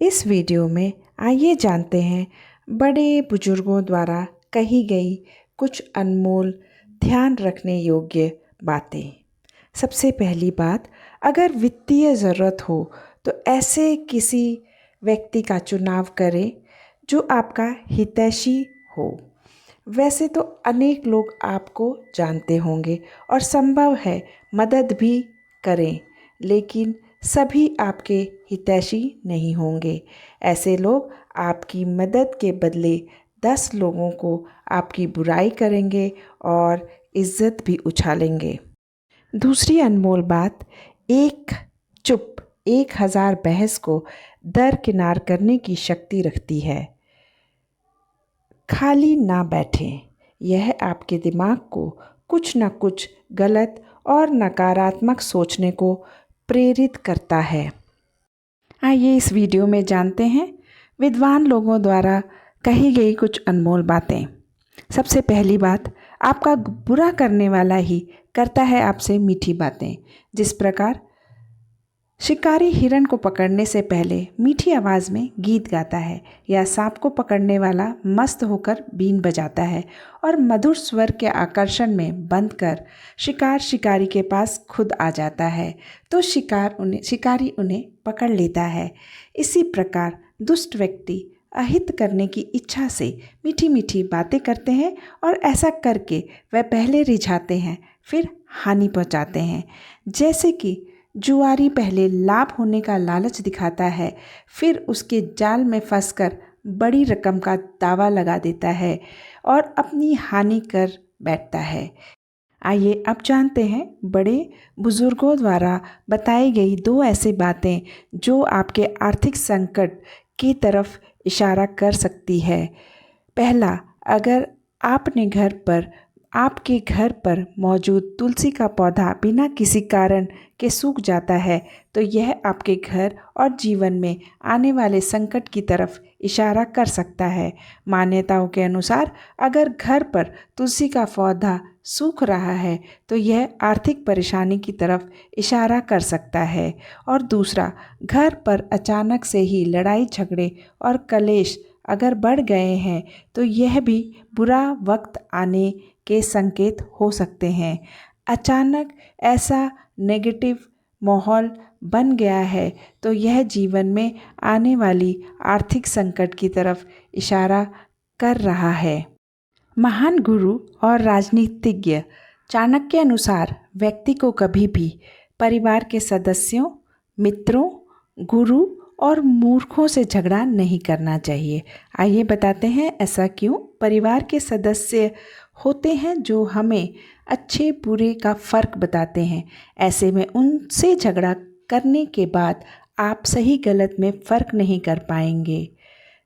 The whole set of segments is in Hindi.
इस वीडियो में आइए जानते हैं बड़े बुजुर्गों द्वारा कही गई कुछ अनमोल ध्यान रखने योग्य बातें। सबसे पहली बात, अगर वित्तीय ज़रूरत हो तो ऐसे किसी व्यक्ति का चुनाव करें जो आपका हितैषी हो। वैसे तो अनेक लोग आपको जानते होंगे और संभव है मदद भी करें, लेकिन सभी आपके हितैषी नहीं होंगे। ऐसे लोग आपकी मदद के बदले 10 लोगों को आपकी बुराई करेंगे और इज्जत भी उछालेंगे। दूसरी अनमोल बात, एक चुप 1000 बहस को दरकिनार करने की शक्ति रखती है। खाली ना बैठें, यह आपके दिमाग को कुछ न कुछ गलत और नकारात्मक सोचने को प्रेरित करता है। आइए इस वीडियो में जानते हैं विद्वान लोगों द्वारा कही गई कुछ अनमोल बातें। सबसे पहली बात, आपका बुरा करने वाला ही करता है आपसे मीठी बातें। जिस प्रकार शिकारी हिरण को पकड़ने से पहले मीठी आवाज़ में गीत गाता है, या सांप को पकड़ने वाला मस्त होकर बीन बजाता है और मधुर स्वर के आकर्षण में बंध कर शिकार शिकारी के पास खुद आ जाता है, तो शिकारी उन्हें पकड़ लेता है। इसी प्रकार दुष्ट व्यक्ति अहित करने की इच्छा से मीठी मीठी बातें करते हैं और ऐसा करके वह पहले रिझाते हैं, फिर हानि पहुंचाते हैं। जैसे कि जुआरी पहले लाभ होने का लालच दिखाता है, फिर उसके जाल में फंसकर बड़ी रकम का दावा लगा देता है और अपनी हानि कर बैठता है। आइए अब जानते हैं बड़े बुजुर्गों द्वारा बताई गई 2 ऐसी बातें जो आपके आर्थिक संकट की तरफ इशारा कर सकती है। पहला, अगर आपके घर पर मौजूद तुलसी का पौधा बिना किसी कारण के सूख जाता है, तो यह आपके घर और जीवन में आने वाले संकट की तरफ इशारा कर सकता है। मान्यताओं के अनुसार अगर घर पर तुलसी का पौधा सूख रहा है तो यह आर्थिक परेशानी की तरफ इशारा कर सकता है। और दूसरा, घर पर अचानक से ही लड़ाई झगड़े और कलेश अगर बढ़ गए हैं तो यह भी बुरा वक्त आने के संकेत हो सकते हैं। अचानक ऐसा नेगेटिव माहौल बन गया है तो यह जीवन में आने वाली आर्थिक संकट की तरफ इशारा कर रहा है। महान गुरु और राजनीतिज्ञ चाणक्य अनुसार व्यक्ति को कभी भी परिवार के सदस्यों, मित्रों, गुरु और मूर्खों से झगड़ा नहीं करना चाहिए। आइए बताते हैं ऐसा क्यों। परिवार के सदस्य होते हैं जो हमें अच्छे बुरे का फ़र्क बताते हैं। ऐसे में उनसे झगड़ा करने के बाद आप सही गलत में फ़र्क नहीं कर पाएंगे।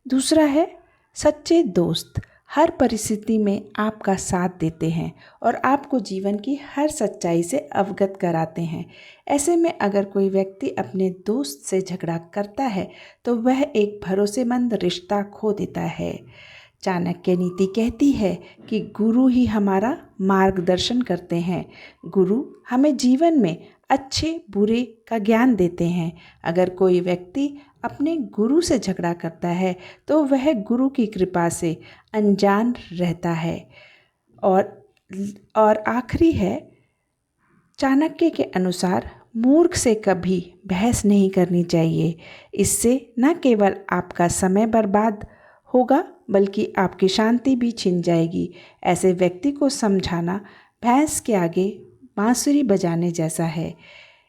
दूसरा है, सच्चे दोस्त हर परिस्थिति में आपका साथ देते हैं और आपको जीवन की हर सच्चाई से अवगत कराते हैं। ऐसे में अगर कोई व्यक्ति अपने दोस्त से झगड़ा करता है तो वह एक भरोसेमंद रिश्ता खो देता है। चाणक्य नीति कहती है कि गुरु ही हमारा मार्गदर्शन करते हैं। गुरु हमें जीवन में अच्छे बुरे का ज्ञान देते हैं। अगर कोई व्यक्ति अपने गुरु से झगड़ा करता है तो वह गुरु की कृपा से अनजान रहता है। और आखिरी है, चाणक्य के अनुसार मूर्ख से कभी बहस नहीं करनी चाहिए। इससे न केवल आपका समय बर्बाद होगा बल्कि आपकी शांति भी छिन जाएगी। ऐसे व्यक्ति को समझाना भैंस के आगे बांसुरी बजाने जैसा है।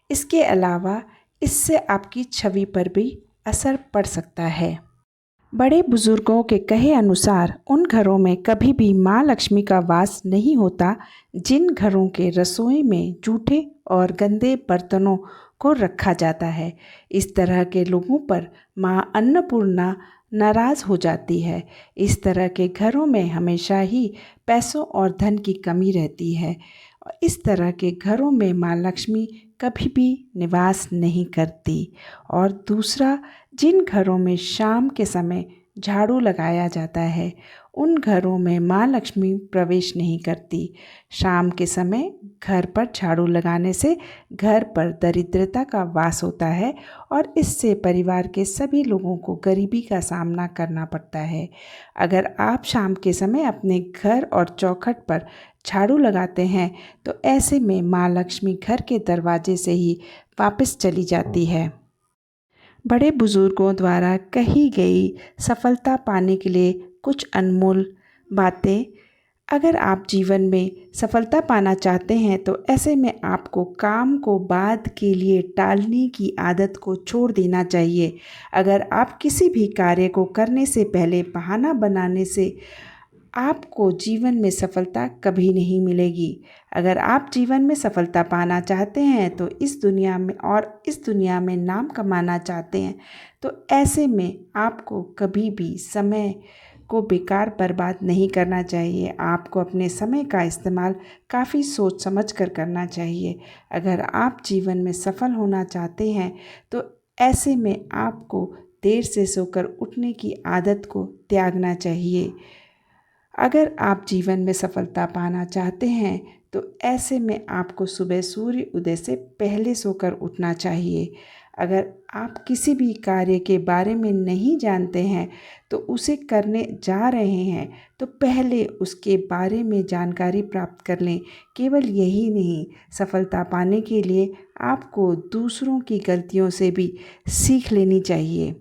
इसके अलावा इससे आपकी छवि पर भी असर पड़ सकता है। बड़े बुजुर्गों के कहे अनुसार उन घरों में कभी भी माँ लक्ष्मी का वास नहीं होता जिन घरों के रसोई में जूठे और गंदे बर्तनों को रखा जाता है। इस तरह के लोगों पर माँ अन्नपूर्णा नाराज़ हो जाती है। इस तरह के घरों में हमेशा ही पैसों और धन की कमी रहती है। इस तरह के घरों में माँ लक्ष्मी कभी भी निवास नहीं करती। और दूसरा, जिन घरों में शाम के समय झाड़ू लगाया जाता है उन घरों में माँ लक्ष्मी प्रवेश नहीं करती। शाम के समय घर पर झाड़ू लगाने से घर पर दरिद्रता का वास होता है और इससे परिवार के सभी लोगों को गरीबी का सामना करना पड़ता है। अगर आप शाम के समय अपने घर और चौखट पर झाड़ू लगाते हैं तो ऐसे में माँ लक्ष्मी घर के दरवाजे से ही वापस चली जाती है। बड़े बुजुर्गों द्वारा कही गई सफलता पाने के लिए कुछ अनमोल बातें। अगर आप जीवन में सफलता पाना चाहते हैं तो ऐसे में आपको काम को बाद के लिए टालने की आदत को छोड़ देना चाहिए। अगर आप किसी भी कार्य को करने से पहले बहाना बनाने से आपको जीवन में सफलता कभी नहीं मिलेगी। अगर आप जीवन में सफलता पाना चाहते हैं तो इस दुनिया में नाम कमाना चाहते हैं तो ऐसे में आपको कभी भी समय को बेकार बर्बाद नहीं करना चाहिए। आपको अपने समय का इस्तेमाल काफ़ी सोच समझ कर करना चाहिए। अगर आप जीवन में सफल होना चाहते हैं तो ऐसे में आपको देर से सोकर उठने की आदत को त्यागना चाहिए। अगर आप जीवन में सफलता पाना चाहते हैं तो ऐसे में आपको सुबह सूर्य उदय से पहले सोकर उठना चाहिए। अगर आप किसी भी कार्य के बारे में नहीं जानते हैं तो उसे करने जा रहे हैं तो पहले उसके बारे में जानकारी प्राप्त कर लें। केवल यही नहीं, सफलता पाने के लिए आपको दूसरों की गलतियों से भी सीख लेनी चाहिए।